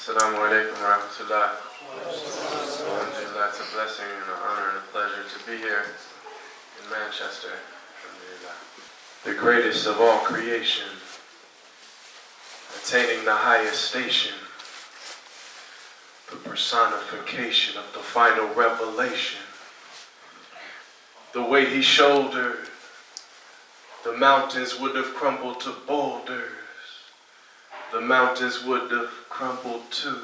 Assalamu alaikum wa rahmatullah. Alhamdulillah, it's a blessing and an honor and a pleasure to be here in Manchester. Alhamdulillah. The greatest of all creation, attaining the highest station, the personification of the final revelation. The weight he shouldered, the mountains would have crumbled to boulders. The mountains would have crumbled too.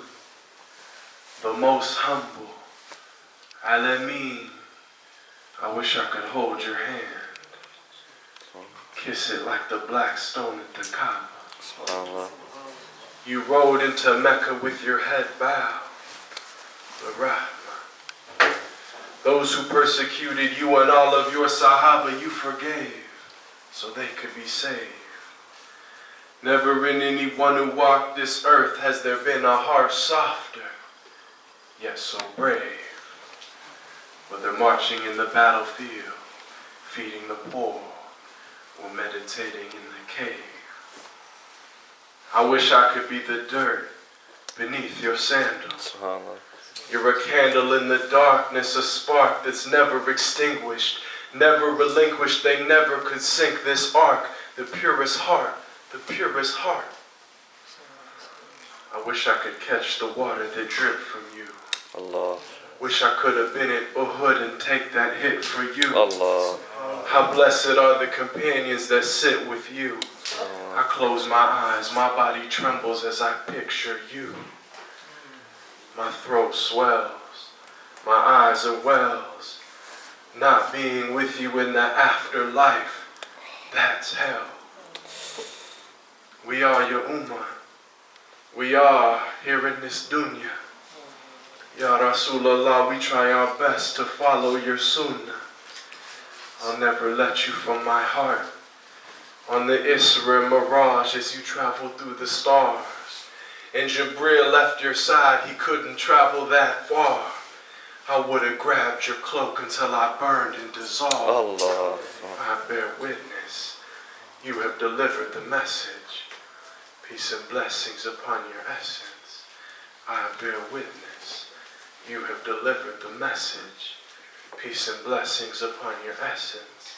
The most humble, Alameen, I wish I could hold your hand. Kiss it like the black stone at the Kaaba. You rode into Mecca with your head bowed. The Rahmah. Those who persecuted you and all of your Sahaba you forgave so they could be saved. Never in anyone who walked this earth has there been a heart softer, yet so brave. Whether marching in the battlefield, feeding the poor, or meditating in the cave. I wish I could be the dirt beneath your sandals. You're a candle in the darkness, a spark that's never extinguished, never relinquished. They never could sink this ark, the purest heart. The purest heart. I wish I could catch the water that dripped from you. Allah. Wish I could have been at Uhud and take that hit for you. Allah. How blessed are the companions that sit with you. I close my eyes, my body trembles as I picture you. My throat swells, my eyes are wells. Not being with you in the afterlife, that's hell. We are your ummah. We are here in this dunya. Ya Rasulallah, we try our best to follow your sunnah. I'll never let you from my heart. On the Isra Mirage as you travel through the stars. And Jibreel left your side, he couldn't travel that far. I would have grabbed your cloak until I burned and dissolved. Allah. I bear witness. You have delivered the message. Peace and blessings upon your essence. I bear witness. You have delivered the message. Peace and blessings upon your essence.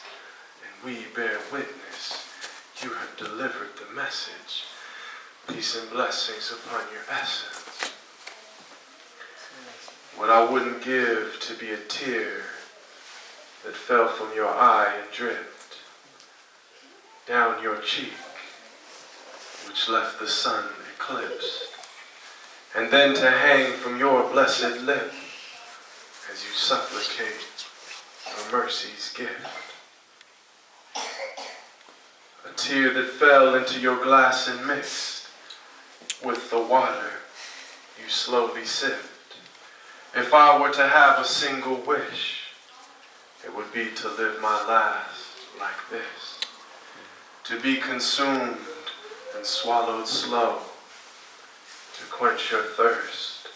And we bear witness. You have delivered the message. Peace and blessings upon your essence. What I wouldn't give to be a tear that fell from your eye and dripped down your cheek, which left the sun eclipsed, and then to hang from your blessed lip as you supplicate a mercy's gift. A tear that fell into your glass and mixed with the water you slowly sipped. If I were to have a single wish, it would be to live my last like this, to be consumed and swallowed slow. To quench your thirst,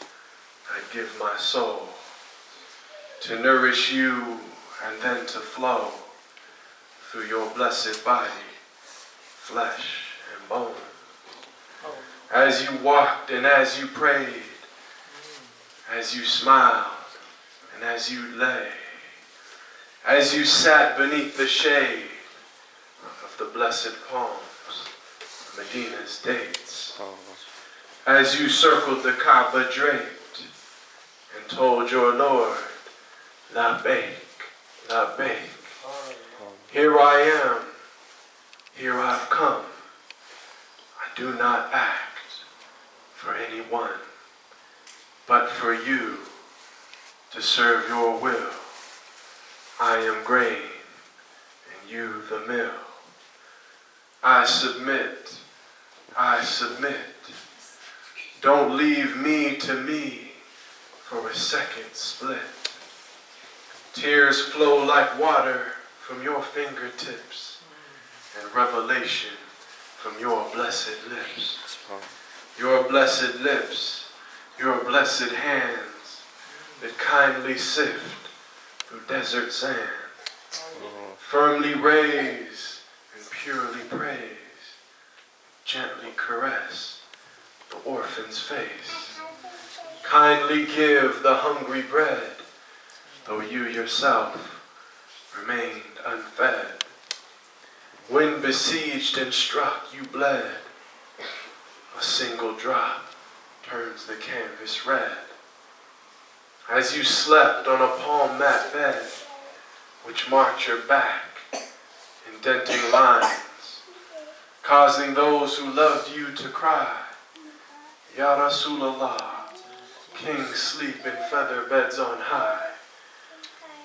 I'd give my soul. To nourish you and then to flow through your blessed body, flesh and bone. As you walked and as you prayed, as you smiled and as you lay, as you sat beneath the shade of the blessed palms, Medina's dates, as you circled the Kaaba draped and told your Lord, Labbaik, Labbaik, here I am, here I've come. I do not act for anyone, but for you to serve your will. I am grain and you the mill. I submit. I submit. Don't leave me to me for a second split. Tears flow like water from your fingertips and revelation from your blessed lips. Your blessed lips, your blessed hands that kindly sift through desert sand, firmly raise and purely praise, gently caress the orphan's face. kindly give the hungry bread, though you yourself remained unfed. When besieged and struck, you bled. A single drop turns the canvas red. As you slept on a palm mat bed, which marked your back, indenting lines, causing those who loved you to cry. Ya Rasulallah, kings sleep in feather beds on high,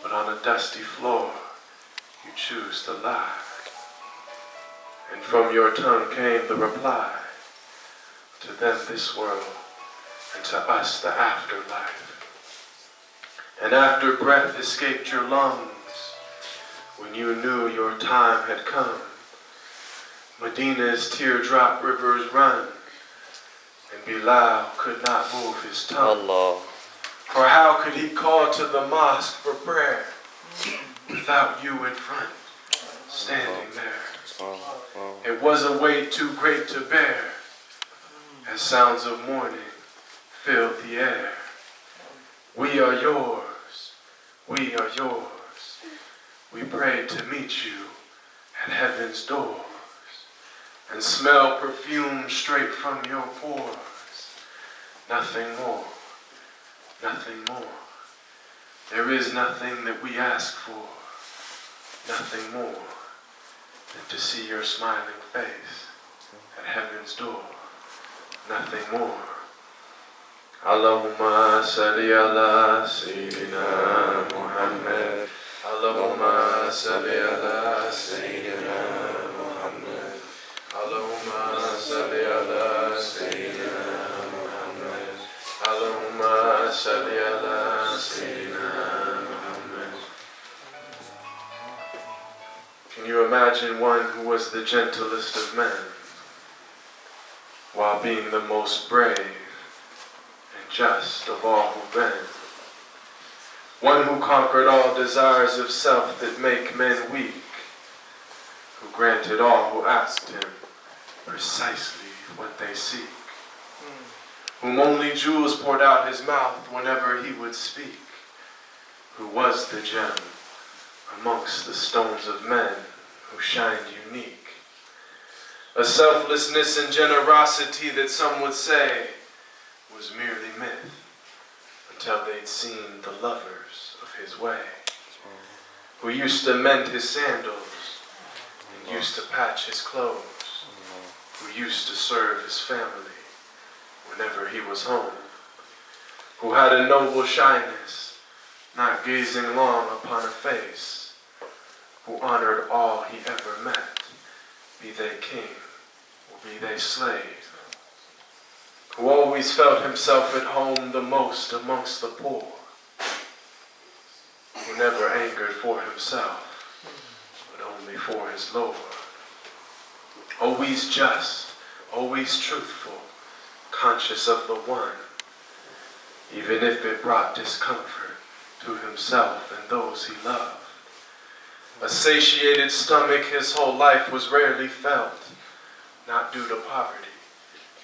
but on a dusty floor you choose to lie. And from your tongue came the reply, to them this world, and to us the afterlife. And after breath escaped your lungs, when you knew your time had come, Medina's teardrop rivers run, and Bilal could not move his tongue. Allah. For how could he call to the mosque for prayer without you in front, standing there? It was a weight too great to bear, as sounds of mourning filled the air. We are yours, we are yours. We prayed to meet you at heaven's doors, and smell perfume straight from your pores. Nothing more, nothing more. There is nothing that we ask for, nothing more than to see your smiling face at heaven's door. Nothing more. Allahumma salli ala Sayyidina Muhammad. Allahumma salli ala Sayyidina Muhammad. Allahumma salli ala Sayyidina Muhammad. Allahumma salli ala Sayyidina Muhammad. Can you imagine one who was the gentlest of men, while being the most brave and just of all who've been? One who conquered all desires of self that make men weak, who granted all who asked him precisely what they seek, whom only jewels poured out his mouth whenever he would speak, who was the gem amongst the stones of men who shined unique. A selflessness and generosity that some would say was merely myth, until they'd seen the lovers of his way, who used to mend his sandals and used to patch his clothes, who used to serve his family whenever he was home, who had a noble shyness, not gazing long upon a face, who honored all he ever met, be they king or be they slave, who always felt himself at home the most amongst the poor, who never angered for himself, but only for his Lord. Always just, always truthful, conscious of the one, even if it brought discomfort to himself and those he loved. A satiated stomach his whole life was rarely felt, not due to poverty,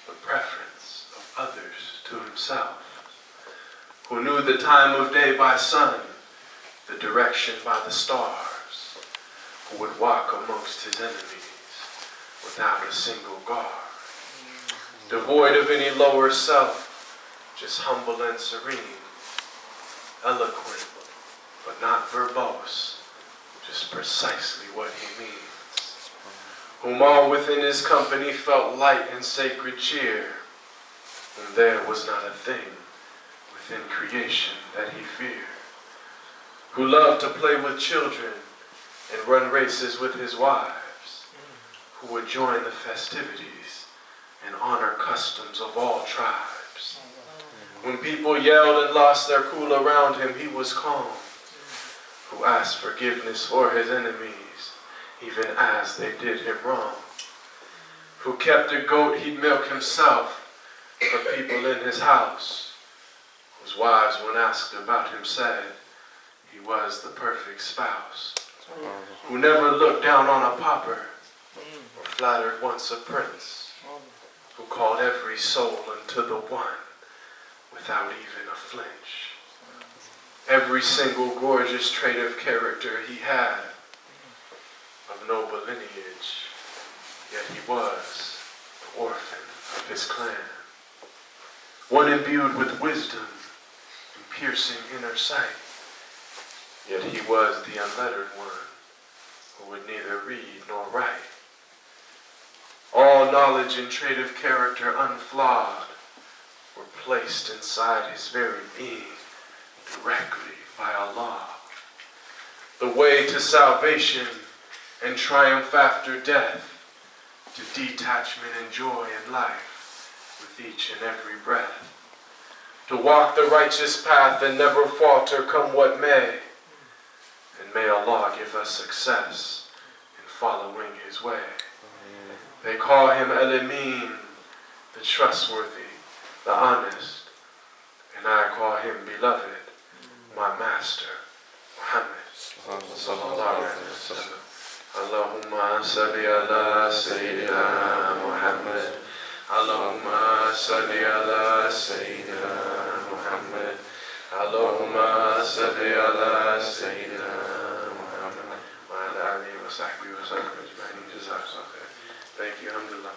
but preference of others to himself, who knew the time of day by sun, the direction by the stars, who would walk amongst his enemies without a single guard, devoid of any lower self, just humble and serene, eloquent, but not verbose, just precisely what he means, whom all within his company felt light and sacred cheer, whom there was not a thing within creation that he feared, who loved to play with children and run races with his wives, who would join the festivities and honor customs of all tribes. When people yelled and lost their cool around him, he was calm, who asked forgiveness for his enemies, even as they did him wrong, who kept a goat he'd milk himself for people in his house, whose wives, when asked about him, said he was the perfect spouse, who never looked down on a pauper or flattered once a prince, who called every soul unto the one, without even a flinch. Every single gorgeous trait of character he had, of noble lineage, yet he was the orphan of his clan. One imbued with wisdom and piercing inner sight, yet he was the unlettered one who would neither read nor write. All knowledge and trait of character unflawed were placed inside his very being directly by Allah. The way to salvation and triumph after death, to detachment and joy in life with each and every breath. To walk the righteous path and never falter come what may. And may Allah give us success in following his way. They call him El-Amin, the trustworthy, the honest. And I call him beloved, my master, Muhammad. Sallallahu alayhi wa sallam. Allahumma salli ala Sayyidina Muhammad. Allahumma salli ala Sayyidina Muhammad. Allahumma salli ala Sayyidina Muhammad. Wa ala alihi wa sahbihi wa sallam ajma'in. Jazakallah khair. Thank you. Alhamdulillah.